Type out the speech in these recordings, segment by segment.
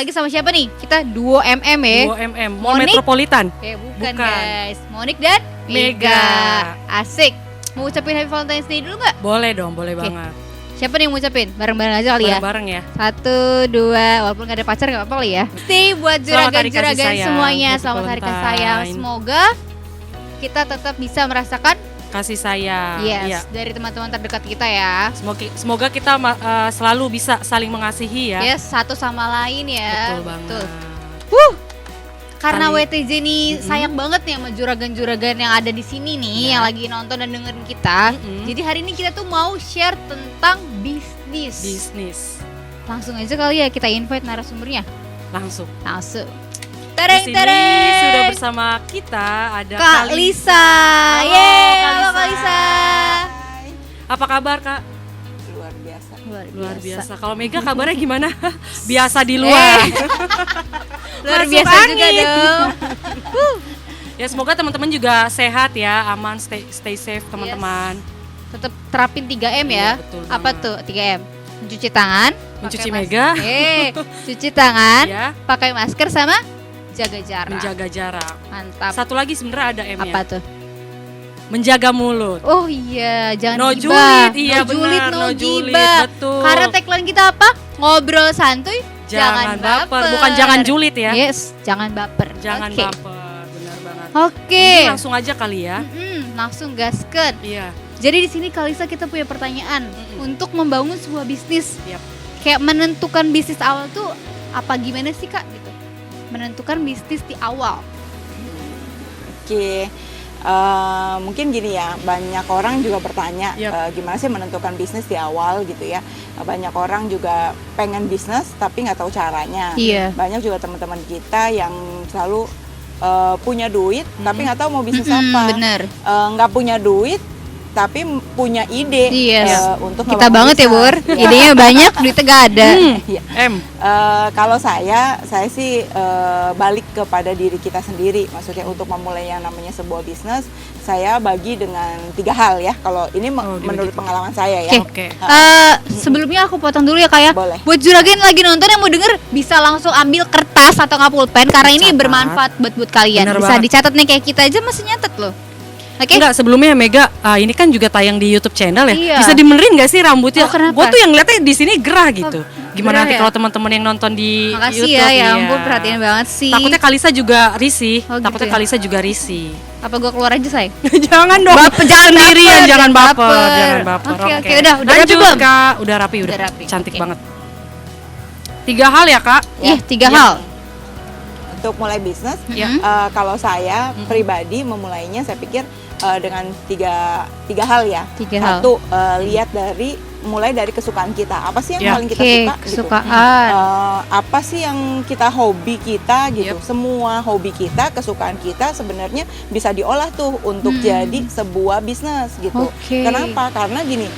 lagi sama siapa nih? Kita duo MM ya. Duo MM, Mall Monik? Metropolitan. Bukan guys. Monik dan Mega. Asik. Mau ucapin Happy Valentine's Day dulu nggak? Boleh dong, boleh banget. Siapa nih yang mau ucapin? Bareng-bareng aja kali ya. Bareng-bareng ya. 1, 2, walaupun gak ada pacar gak apa-apa kali ya. Stay buat juragan-juragan semuanya. Selamat hari kasih sayang. Semoga kita tetap bisa merasakan kasih sayang. Yes, dari teman-teman terdekat kita ya. Semoga kita selalu bisa saling mengasihi ya. Yes, satu sama lain ya. Betul banget. Karena WTJ nih sayang banget nih sama juragan-juragan yang ada di sini nih, yang lagi nonton dan dengerin kita. Jadi hari ini kita tuh mau share tentang bisnis. Langsung aja kali ya kita invite narasumbernya. Langsung. Tereng. Sudah bersama kita ada Kak Lisa. Yeay, Halo Kak Lisa. Apa kabar Kak? Luar biasa. Kalau Mega kabarnya gimana? Biasa di luar. Luar Masuk biasa angin. juga dong. Ya semoga teman-teman juga sehat ya, aman, stay safe teman-teman. Tetap terapin 3M ya. Betul Apa banget. tuh 3M? Mencuci tangan, Mencuci pakai Mega. cuci tangan, Ya, pakai masker sama jaga jarak. menjaga jarak. Mantap. Satu lagi sebenarnya ada M-nya. Apa tuh? Menjaga mulut. Oh iya, jangan No gibah. julid, iya no julid, benar, no no julid, gibah. betul. Karena tagline kita apa? Ngobrol santuy, jangan baper. Bukan jangan julid ya. Yes, jangan baper. Jangan Oke. baper, benar banget. Oke. Mungkin langsung aja kali ya. Langsung gasken. Iya. Jadi di sini Kalisa kita punya pertanyaan untuk membangun sebuah bisnis. Yap. Kayak menentukan bisnis awal tuh apa gimana sih Kak gitu? Menentukan bisnis di awal. Oke. Mungkin gini ya, banyak orang juga bertanya gimana sih menentukan bisnis di awal gitu ya. Banyak orang juga pengen bisnis tapi nggak tahu caranya. Iya. Banyak juga teman-teman kita yang selalu punya duit tapi nggak tahu mau bisnis apa. Bener. Nggak punya duit tapi punya ide Yes. untuk Kita ngebangun banget ya bisnis. Bur. Ya. Idenya banyak, duitnya gak ada. Iya. M. Kalau saya sih balik kepada diri kita sendiri. Maksudnya untuk memulai yang namanya sebuah bisnis, saya bagi dengan 3 hal ya. Kalau ini menurut pengalaman saya ya. Oke. Sebelumnya aku potong dulu ya Kak ya. Boleh. Buat juragan yang lagi nonton yang mau denger, bisa langsung ambil kertas atau nggak pulpen karena ini Catat. bermanfaat buat kalian. Bener Bisa banget. dicatat nih, kayak kita aja masih nyatet loh. Oke. Enggak, sebelumnya Mega, ini kan juga tayang di YouTube channel ya. Iya. Bisa dimenerin nggak sih rambutnya? Kenapa? Gue tuh yang lihatnya di sini gerah gitu. Gimana gerah nanti ya? kalau teman-teman yang nonton di Makasih YouTube? ya, ya iya. ampun perhatian banget sih. Takutnya Kalisa juga risih. Oh, gitu Takutnya ya? Kalisa juga risih. Apa gua keluar aja say? Jangan dong. Jangan Sendirian, baper, jangan baper, baper. jangan baper. Oke, udah Lanjut rapi belum? Kak, udah rapi, udah. Udah rapi, Cantik oke. banget. 3 hal ya Kak. Iya, 3 Ya. hal. Untuk mulai bisnis, Ya. kalau saya pribadi memulainya, saya pikir dengan tiga hal ya. 3 hal. Satu, lihat mulai dari kesukaan kita. Apa sih yang paling kita Oke, suka? Gitu. kesukaan. Apa sih yang hobi kita gitu. Semua hobi kita, kesukaan kita sebenarnya bisa diolah tuh untuk jadi sebuah bisnis gitu. Oke. Kenapa? Karena gini,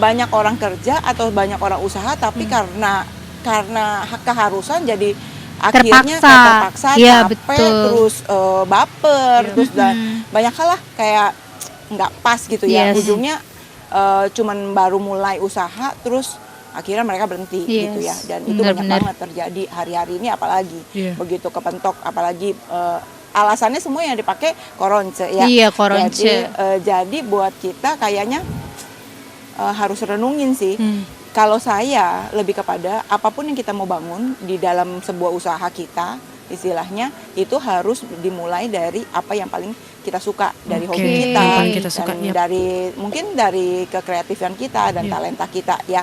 banyak orang kerja atau banyak orang usaha tapi karena keharusan jadi akhirnya terpaksa Iya, capek, betul. terus baper, terus dan banyak hal lah kayak nggak pas gitu ya. Yes. Ujungnya cuman baru mulai usaha terus akhirnya mereka berhenti Yes. gitu ya. Dan itu banyak banget terjadi hari-hari ini, apalagi begitu kepentok, apalagi alasannya semua yang dipakai koronce ya. Iya, koronce. Jadi buat kita kayaknya harus renungin sih. Kalau saya lebih kepada apapun yang kita mau bangun di dalam sebuah usaha kita, istilahnya itu harus dimulai dari apa yang paling kita suka, dari hobi kita, yang paling kita suka, dan mungkin dari kekreatifan kita dan talenta kita ya.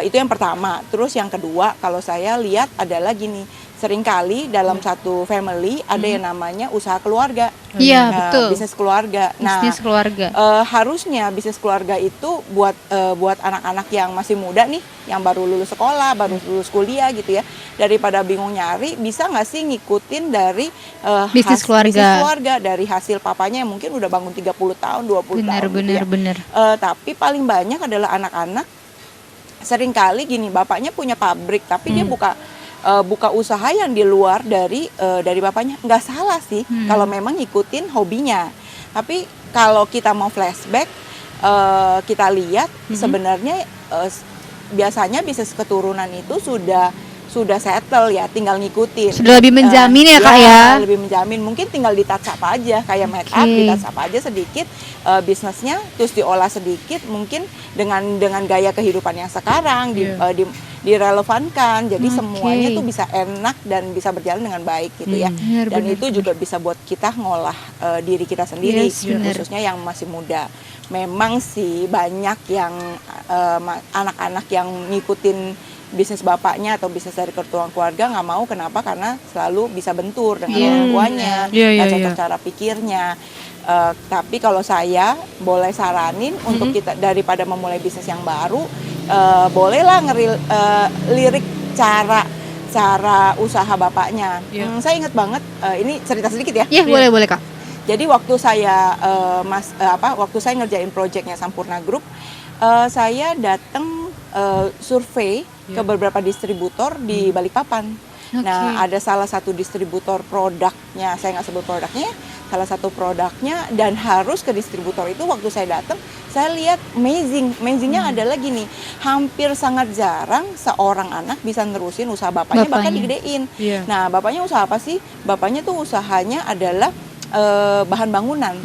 Itu yang pertama. Terus yang kedua, kalau saya lihat adalah gini, seringkali dalam satu family ada yang namanya usaha keluarga. Iya, betul. Bisnis keluarga. Bisnis keluarga. Harusnya bisnis keluarga itu buat anak-anak yang masih muda nih, yang baru lulus sekolah, baru lulus kuliah gitu ya. Daripada bingung nyari, bisa nggak sih ngikutin dari Bisnis keluarga. dari hasil papanya yang mungkin udah bangun 30 tahun, 20 tahun gitu ya. Bener. Tapi paling banyak adalah anak-anak seringkali gini, bapaknya punya pabrik tapi dia buka usaha yang di luar dari bapaknya. Nggak salah sih kalau memang ngikutin hobinya. Tapi kalau kita mau flashback, kita lihat sebenarnya biasanya bisnis keturunan itu sudah sudah settle ya, tinggal ngikutin. Sudah lebih menjamin ya Kak ya? Lebih menjamin. Mungkin tinggal di touch up aja, kayak make up, di touch up aja sedikit bisnisnya, terus diolah sedikit, mungkin dengan gaya kehidupan yang sekarang direlevankan. Jadi semuanya tuh bisa enak dan bisa berjalan dengan baik gitu ya. Dan itu juga bisa buat kita ngolah diri kita sendiri, khususnya yang masih muda. Memang sih banyak yang anak-anak yang ngikutin bisnis bapaknya atau bisnis dari keluarga nggak mau. Kenapa? Karena selalu bisa bentur dengan orang tuanya, nggak cocok cara pikirnya. Tapi kalau saya boleh saranin untuk kita, daripada memulai bisnis yang baru, bolehlah lirik cara usaha bapaknya. Saya ingat banget, ini cerita sedikit ya. Iya, boleh Kak. Jadi waktu saya waktu saya ngerjain proyeknya Sampurna Group, saya datang survei ke beberapa distributor di Balikpapan. Nah, ada salah satu distributor produknya, saya nggak sebut produknya, salah satu produknya, dan harus ke distributor itu. Waktu saya datang, saya lihat amazingnya adalah gini, hampir sangat jarang seorang anak bisa nerusin usaha bapaknya. Bahkan digedein. Nah, bapaknya usaha apa sih? Bapaknya tuh usahanya adalah bahan bangunan.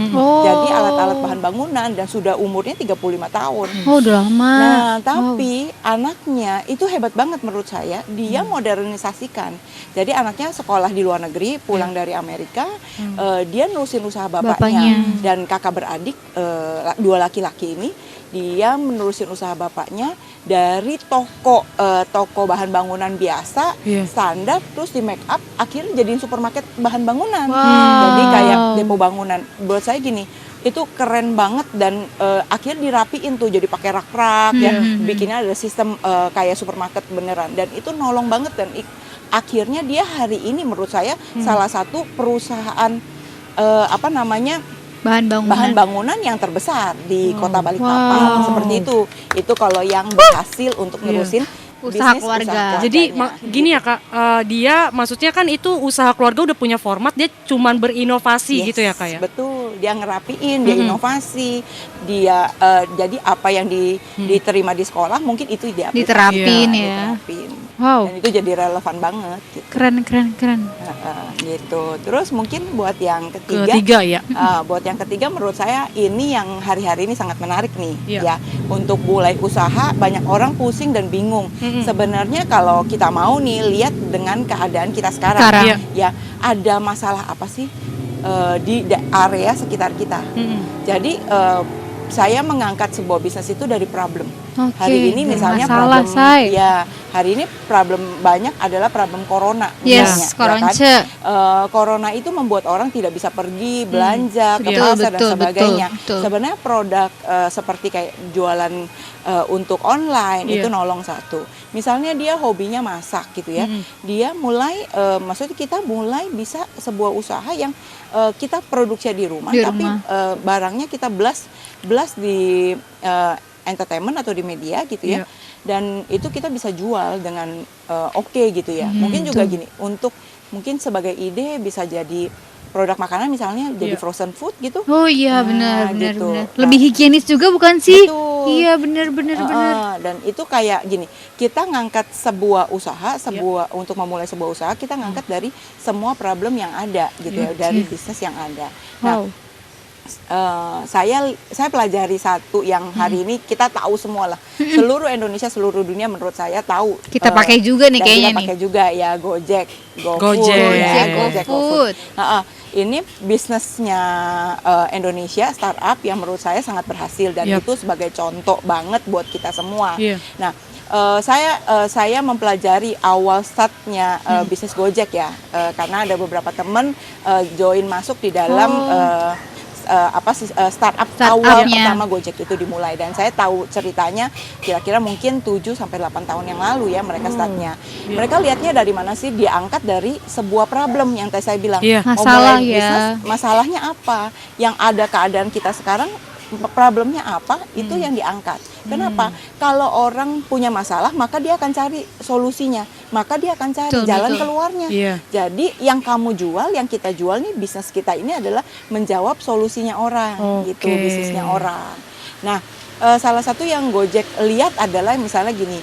Jadi alat-alat bahan bangunan, dan sudah umurnya 35 tahun. Udah lama. Nah, tapi anaknya itu hebat banget menurut saya. Dia modernisasikan. Jadi anaknya sekolah di luar negeri, pulang dari Amerika, dia nerusin usaha bapaknya. Dan kakak beradik, dua laki-laki ini, dia menerusin usaha bapaknya dari toko bahan bangunan biasa, standar, terus di make up, akhirnya jadiin supermarket bahan bangunan. Jadi kayak depo bangunan. Buat saya gini, itu keren banget, dan akhirnya dirapiin tuh jadi pakai rak-rak ya, bikinnya ada sistem kayak supermarket beneran, dan itu nolong banget. Dan akhirnya dia hari ini menurut saya salah satu perusahaan bahan bangunan yang terbesar di Kota Balikpapan. Seperti itu kalau yang berhasil untuk nerusin usaha keluarga. Jadi gini ya Kak, dia maksudnya kan itu usaha keluarga udah punya format, dia cuman berinovasi gitu ya Kak ya? Betul, dia ngerapiin, dia inovasi, dia jadi apa yang diterima di sekolah mungkin itu dia diterapin ya. Wow. Dan itu jadi relevan banget. Gitu. Keren. Gitu. Terus mungkin buat yang ketiga ya. Buat yang ketiga menurut saya ini yang hari-hari ini sangat menarik nih ya. Untuk mulai usaha banyak orang pusing dan bingung. Sebenarnya kalau kita mau nih lihat dengan keadaan kita sekarang. Ya, ada masalah apa sih di area sekitar kita. Jadi saya mengangkat sebuah bisnis itu dari problem. Hari ini misalnya problem, hari ini problem banyak adalah problem corona. Corona itu membuat orang tidak bisa pergi belanja ke pasar dan sebagainya. Sebenarnya produk seperti kayak jualan untuk online itu nolong satu. Misalnya dia hobinya masak gitu ya, dia mulai, maksudnya kita mulai bisa sebuah usaha yang kita produksi di rumah. Tapi barangnya kita blast di entertainment atau di media gitu ya, dan itu kita bisa jual dengan oke gitu ya. Mungkin juga gini, untuk mungkin sebagai ide bisa jadi produk makanan misalnya jadi frozen food gitu. Oh iya, benar. Lebih higienis juga bukan sih? Betul. Iya, benar. Dan itu kayak gini, kita ngangkat sebuah usaha, untuk memulai sebuah usaha kita ngangkat dari semua problem yang ada gitu ya, dari bisnis yang ada. Nah, saya pelajari satu yang hari ini kita tahu semua lah, seluruh Indonesia, seluruh dunia menurut saya tahu. Kita pakai juga nih kayaknya nih. Kita pakai juga ya, Gojek, GoFood. Ini bisnisnya Indonesia, startup yang menurut saya sangat berhasil, dan itu sebagai contoh banget buat kita semua. Nah, saya mempelajari awal startnya bisnis Gojek ya, karena ada beberapa teman join masuk di dalam startup awal pertama Gojek itu dimulai, dan saya tahu ceritanya kira-kira mungkin 7 sampai 8 tahun yang lalu ya mereka startnya. Mereka lihatnya dari mana sih? Diangkat dari sebuah problem yang tadi saya bilang. Masalah bisnis, masalahnya apa? Yang ada keadaan kita sekarang, problemnya apa? Itu yang diangkat. Kenapa? Kalau orang punya masalah, maka dia akan cari solusinya, maka dia akan cari jalan keluarnya. Jadi yang kamu jual, yang kita jual nih, bisnis kita ini adalah menjawab solusinya orang, gitu, bisnisnya orang. Nah, salah satu yang Gojek lihat adalah misalnya gini,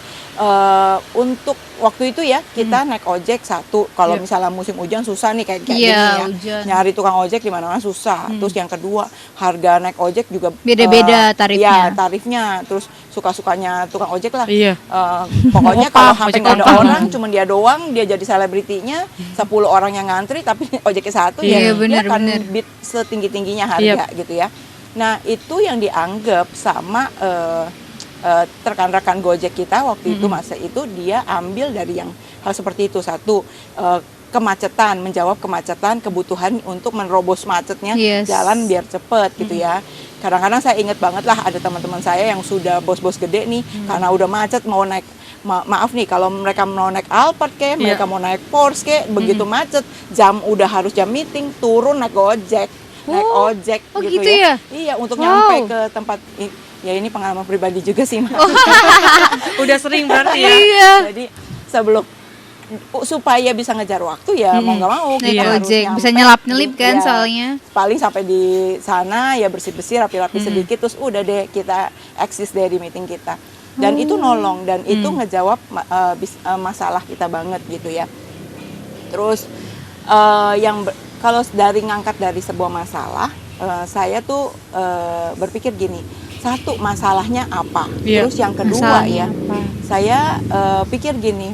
untuk waktu itu ya kita naik ojek satu. Kalau misalnya musim hujan susah nih kayak gini ya. Hujan. Nyari tukang ojek di mana-mana susah. Terus yang kedua, harga naik ojek juga Beda-beda tarifnya. Iya, tarifnya. Terus suka-sukanya tukang ojek lah. Iya. Pokoknya Ngopah, kalau sampai ojek nggak ada ngopah. orang, cuma dia doang, dia jadi selebritinya. 10 orang yang ngantri, tapi ojeknya satu Iya, ya. bener, Dia akan bener. beat setinggi-tingginya harga gitu ya. Nah itu yang dianggap sama rekan-rekan Gojek kita waktu itu masa itu dia ambil dari yang hal seperti itu. Satu, kemacetan, menjawab kemacetan, kebutuhan untuk menerobos macetnya jalan biar cepet gitu ya. Kadang-kadang saya ingat banget lah ada teman-teman saya yang sudah bos-bos gede nih karena udah macet mau naik maaf nih kalau mereka mau naik Alphard kayak mereka mau naik Porsche kayak begitu macet udah harus jam meeting turun naik Gojek. Naik ojek gitu ya? Iya, untuk nyampe ke tempat ya ini pengalaman pribadi juga sih, Mas. Udah sering berarti ya. Iya. Jadi sebelum supaya bisa ngejar waktu ya mau nggak mau Naik kita harus ojek nyampe. bisa nyelap-nyelip kan Iya. soalnya. Paling sampai di sana ya bersih-bersih rapi-rapi sedikit terus udah deh kita eksis deh di meeting kita. Dan itu nolong dan itu ngejawab masalah kita banget gitu ya. Terus kalau dari ngangkat dari sebuah masalah, saya tuh berpikir gini, satu masalahnya apa, terus yang kedua Masalahnya ya, apa? saya pikir gini,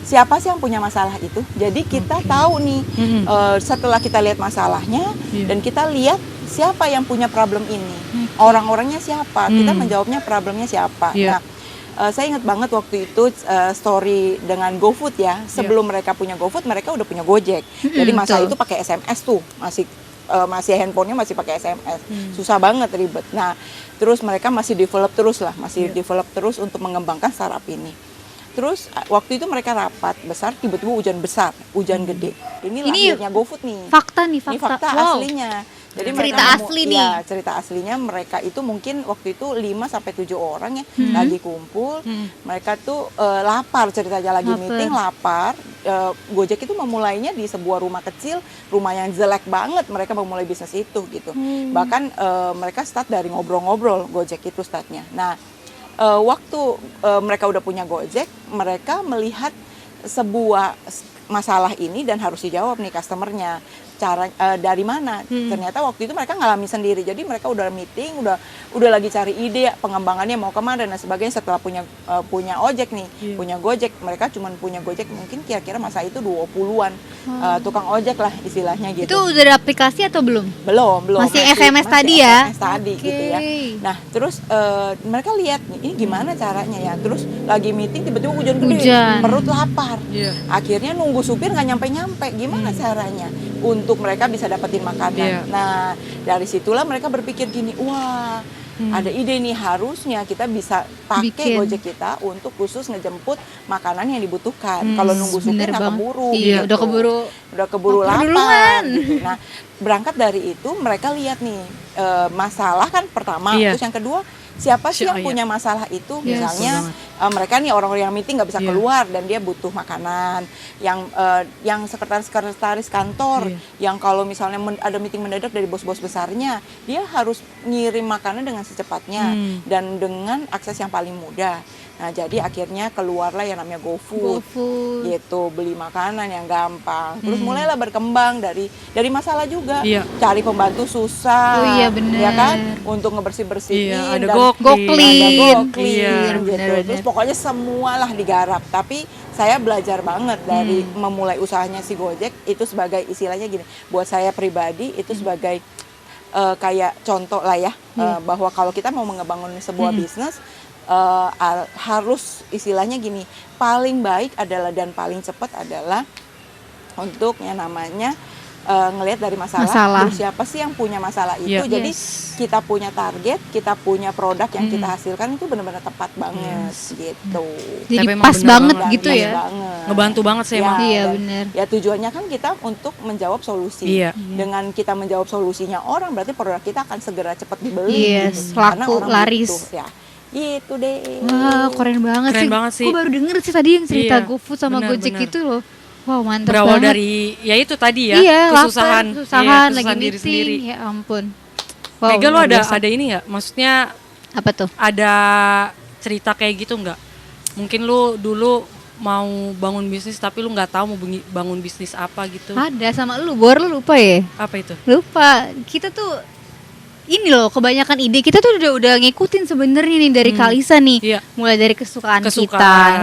siapa sih yang punya masalah itu? Jadi kita tahu nih, setelah kita lihat masalahnya dan kita lihat siapa yang punya problem ini, orang-orangnya siapa, kita menjawabnya problemnya siapa. Nah, saya ingat banget waktu itu story dengan GoFood ya. Sebelum mereka punya GoFood, mereka udah punya Gojek. Jadi masa itu pakai SMS tuh, masih handphonenya masih pakai SMS. Susah banget, ribet. Nah, terus mereka masih develop terus untuk mengembangkan startup ini. Terus waktu itu mereka rapat besar, tiba-tiba hujan gede. Ini lahirnya GoFood nih. Fakta nih, Ini fakta. fakta aslinya. Jadi Cerita asli nih. Ya, cerita aslinya mereka itu mungkin waktu itu 5 sampai 7 orang ya lagi kumpul. Mereka tuh lapar ceritanya lagi meeting lapar. Gojek itu memulainya di sebuah rumah kecil, rumah yang jelek banget mereka memulai bisnis itu gitu. Bahkan mereka start dari ngobrol-ngobrol Gojek itu startnya. Nah, waktu mereka udah punya Gojek, mereka melihat sebuah masalah ini dan harus dijawab nih customernya. Dari mana? Ternyata waktu itu mereka ngalamin sendiri. Jadi mereka udah meeting, udah lagi cari ide pengembangannya mau kemana dan sebagainya. Setelah punya ojek nih, punya Gojek, mereka cuma punya Gojek mungkin kira-kira masa itu 20-an tukang ojek lah istilahnya gitu. Itu udah ada aplikasi atau belum? Belum. Masih SMS tadi ya? SMS tadi gitu ya. Nah, terus mereka lihat nih, ini gimana caranya ya. Terus lagi meeting tiba-tiba hujan gede, perut lapar. Akhirnya nunggu supir nggak nyampe-nyampe. Gimana caranya untuk mereka bisa dapetin makanan? Nah, dari situlah mereka berpikir gini, wah, ada ide nih, harusnya kita bisa pakai Gojek kita untuk khusus ngejemput makanan yang dibutuhkan. Kalau nunggu supir nggak keburu. Iya, gitu. udah keburu lapar. Gitu. Nah, berangkat dari itu mereka lihat nih masalah kan pertama, terus yang kedua siapa sih yang punya masalah itu? Misalnya mereka nih orang-orang yang meeting nggak bisa keluar dan dia butuh makanan. Yang sekretaris kantor, yang kalau misalnya ada meeting mendadak dari bos-bos besarnya, dia harus ngirim makanan dengan secepatnya dan dengan akses yang paling mudah. Nah, jadi akhirnya keluarlah yang namanya GoFood. Gitu, beli makanan yang gampang. Terus mulailah berkembang dari masalah juga. Cari pembantu susah. Oh iya, bener. Ya kan? Untuk ngebersih-bersihin. Ada Goklin. Gitu. Terus pokoknya semualah digarap. Tapi saya belajar banget dari memulai usahanya si Gojek itu sebagai istilahnya gini. Buat saya pribadi itu sebagai kayak contoh lah ya. Bahwa kalau kita mau ngebangun sebuah bisnis, harus istilahnya gini, paling baik adalah dan paling cepat adalah untuk yang namanya ngelihat dari masalah. Terus siapa sih yang punya masalah itu? Jadi kita punya target, kita punya produk yang kita hasilkan itu benar-benar tepat banget gitu. Jadi pas banget gitu ya. Ngebantu banget sih emang. Iya, benar. Ya tujuannya kan kita untuk menjawab solusi. Dengan kita menjawab solusinya orang, berarti produk kita akan segera cepat dibeli. Gitu. Karena orang laris. butuh, ya. Gitu deh. Wah, keren banget sih. Aku baru denger sih tadi yang cerita GoFood sama Gojek itu loh. Wow, mantap berawal banget. dari ya itu tadi ya, kesusahan lagi diri sendiri. Ya ampun. Wow, Mega lo ada ini nggak? Maksudnya apa tuh? ada cerita kayak gitu nggak? Mungkin lu dulu mau bangun bisnis tapi lu nggak tahu mau bangun bisnis apa gitu. Ada sama lu, Bor, lu lupa ya? Apa itu? Lupa. Kita tuh ini loh, kebanyakan ide kita tuh udah ngikutin sebenarnya nih dari Kalisa nih. Iya. Mulai dari kesukaan kita. Kesukaan.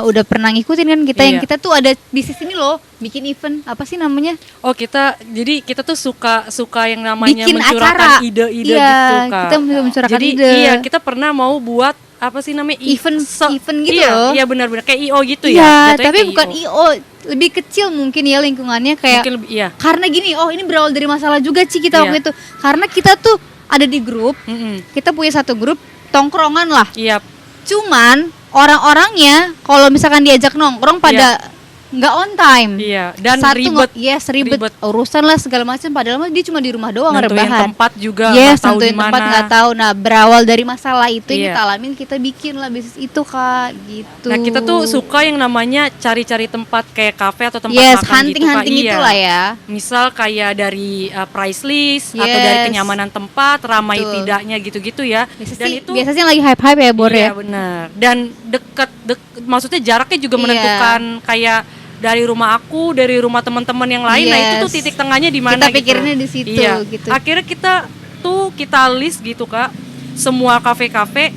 Udah pernah ngikutin kan kita, yang Iya. kita tuh ada bisnis ini loh, bikin event, apa sih namanya? Oh, jadi kita tuh suka yang namanya Bikin mencurahkan acara. ide-ide Iya, gitu, Kak. kita mencurahkan Jadi ide. iya, kita pernah mau buat apa sih namanya Event gitu iya, loh. Iya, benar-benar kayak IO gitu Iya, ya. Jatuhnya tapi kayak bukan IO, lebih kecil mungkin ya lingkungannya, kayak Mungkin lebih, iya. karena gini, ini berawal dari masalah juga sih kita Iya. waktu itu. Karena kita tuh ada di grup, kita punya satu grup tongkrongan lah. Iya. Cuman orang-orangnya kalau misalkan diajak nongkrong pada nggak on time. Iya, dan Satu ribet. ribet urusan lah segala macam, padahal mah dia cuma di rumah doang Nentuin rebahan. tempat juga Yes, nggak tahu nentuin di mana. tempat nggak tahu. Nah, berawal dari masalah itu yang Iya. kita alamin, kita bikin lah bisnis itu, Kak, gitu. Nah, kita tuh suka yang namanya cari-cari tempat kayak kafe atau tempat yes, makan hunting-hunting gitu, Kak. itulah ya. Misal kayak dari price list atau Yes. dari kenyamanan tempat, ramai Betul. tidaknya gitu-gitu ya. Biasanya lagi hype-hype ya, Bor iya, ya. benar. Dan maksudnya jaraknya juga Iya. menentukan, kayak dari rumah aku, dari rumah teman-teman yang lain. Nah, itu tuh Yes. titik tengahnya di mana Kita gitu. pikirinnya di situ, Iya. gitu. Akhirnya kita list gitu, Kak. Semua kafe-kafe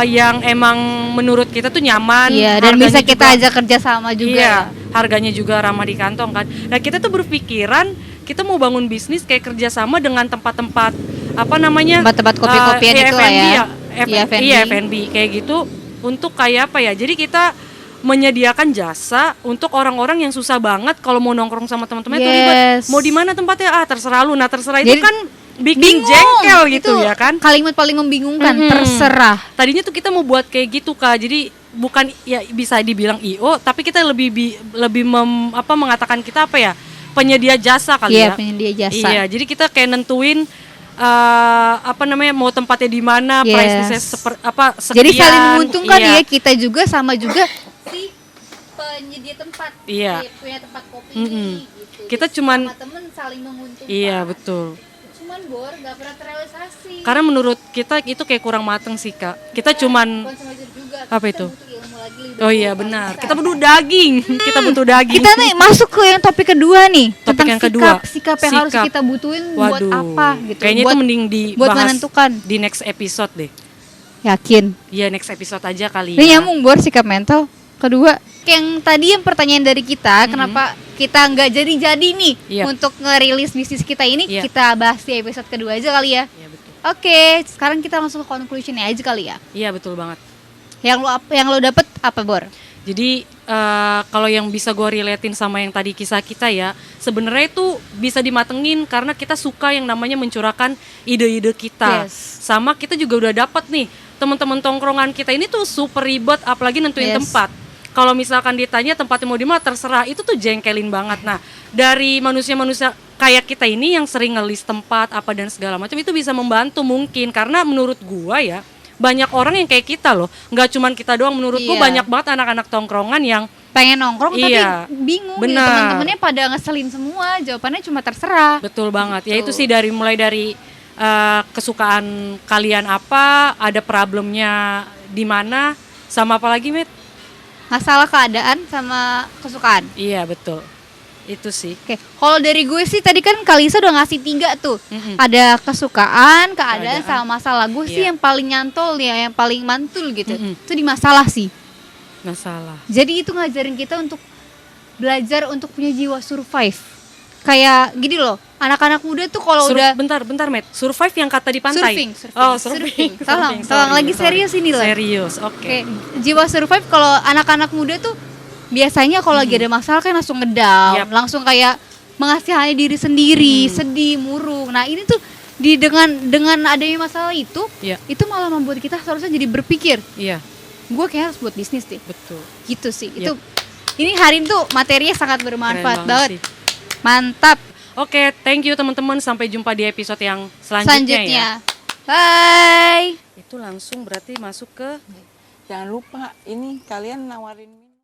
yang emang menurut kita tuh nyaman. Iya, dan harganya bisa kita juga- ajak kerja sama juga. Iya, ya. harganya juga ramah di kantong kan. Nah, kita tuh berpikiran kita mau bangun bisnis kayak kerjasama dengan tempat-tempat apa namanya, Tempat-tempat kopi-kopian iya, itu lah F&B ya. Iya, F&B. Iya, F&B kayak gitu, untuk kayak apa ya, jadi kita menyediakan jasa untuk orang-orang yang susah banget kalau mau nongkrong sama teman-temannya tuh ribet. Yes. Mau di mana tempatnya, terserah lu. Nah, terserah itu Jadi, kan bikin bingung jengkel gitu itu ya kan. Kalimat paling membingungkan, terserah. Tadinya tuh kita mau buat kayak gitu, Kak. Jadi bukan ya bisa dibilang IO, tapi kita lebih mengatakan kita apa ya? Penyedia jasa kali Iya, ya. penyedia jasa. Iya, jadi kita kayak nentuin mau tempatnya di mana, Yes. price listnya sekian. Jadi saling menguntungkan iya. ya, kita juga sama juga si penyedia tempat. Iya. Si punya tempat kopi Mm-mm. ini gitu. Kita Jadi cuman- sama temen saling menguntungkan. Iya, betul. Cuman Bor gak pernah terrealisasi. Karena menurut kita itu kayak kurang mateng sih, Kak. Kita cuman Consumer juga. Apa Kita itu? butuh ilmu lagi, lebih Oh iya, banyak benar. bisa. Kita butuh daging. Kita butuh daging. Kita nih masuk ke yang topik kedua nih, Topik tentang yang kedua. sikap yang harus Sikap. kita butuhin buat Waduh. apa gitu. Kayaknya buat, itu mending buat dibahas menentukan. di next episode deh. Yakin. Iya, next episode aja kali Ini ya. nyambung Bor, sikap mental. Kedua, yang tadi yang pertanyaan dari kita, kenapa kita nggak jadi nih Iya. untuk ngerilis bisnis kita ini, Iya. kita bahas di episode kedua aja kali ya. Iya, betul. Oke, sekarang kita langsung ke conclusionnya aja kali ya. Iya, betul banget. Yang lo dapet apa, Bor? Jadi kalau yang bisa gue relatein sama yang tadi kisah kita ya, sebenarnya itu bisa dimatengin karena kita suka yang namanya mencurahkan ide-ide kita. Yes. Sama kita juga udah dapat nih, teman-teman tongkrongan kita ini tuh super ribet, apalagi nentuin Yes. tempat. Kalau misalkan ditanya tempatnya mau di mana, terserah, itu tuh jengkelin banget. Nah, dari manusia-manusia kayak kita ini yang sering ngelis tempat apa dan segala macam, itu bisa membantu mungkin, karena menurut gua ya, banyak orang yang kayak kita loh, nggak cuman kita doang. Menurut gua Iya. banyak banget anak-anak tongkrongan yang Pengen nongkrong Iya, tapi bingung gitu, benar. teman-temannya pada ngeselin semua, jawabannya cuma terserah. betul banget. Ya itu Betul. sih mulai dari kesukaan kalian apa, ada problemnya di mana, sama apa lagi, Met? Masalah keadaan sama kesukaan. Iya, betul. Itu sih. Oke, kalau dari gue sih tadi kan Kalisa udah ngasih 3 tuh. Mm-mm. Ada kesukaan, keadaan, Keadaan. sama masalah. Gue sih Iya. yang paling nyantol ya, yang paling mantul gitu. Mm-mm. Itu di masalah sih. Masalah. Jadi itu ngajarin kita untuk belajar untuk punya jiwa survive. Kayak gini loh, anak-anak muda tuh kalau udah Bentar, Met. Survive yang kata di pantai. surfing. Oh, surfing. Tolong, Surfing, tolong sorry, lagi sorry. serius ini loh. Serius, oke. Oke, jiwa survive kalau anak-anak muda tuh biasanya kalau lagi ada masalah kan langsung ngedown, Yap. langsung kayak mengasihani diri sendiri, sedih, murung. Nah, ini tuh dengan adanya masalah itu Iya. malah membuat kita seharusnya jadi berpikir, Iya, gue kayak harus buat bisnis deh. betul. Gitu sih. Yap. Itu ini hari ini tuh materinya sangat bermanfaat Keren banget. sih. Mantap. Oke, thank you teman-teman. Sampai jumpa di episode yang selanjutnya ya. Bye. Itu langsung berarti masuk ke Jangan lupa ini kalian nawarin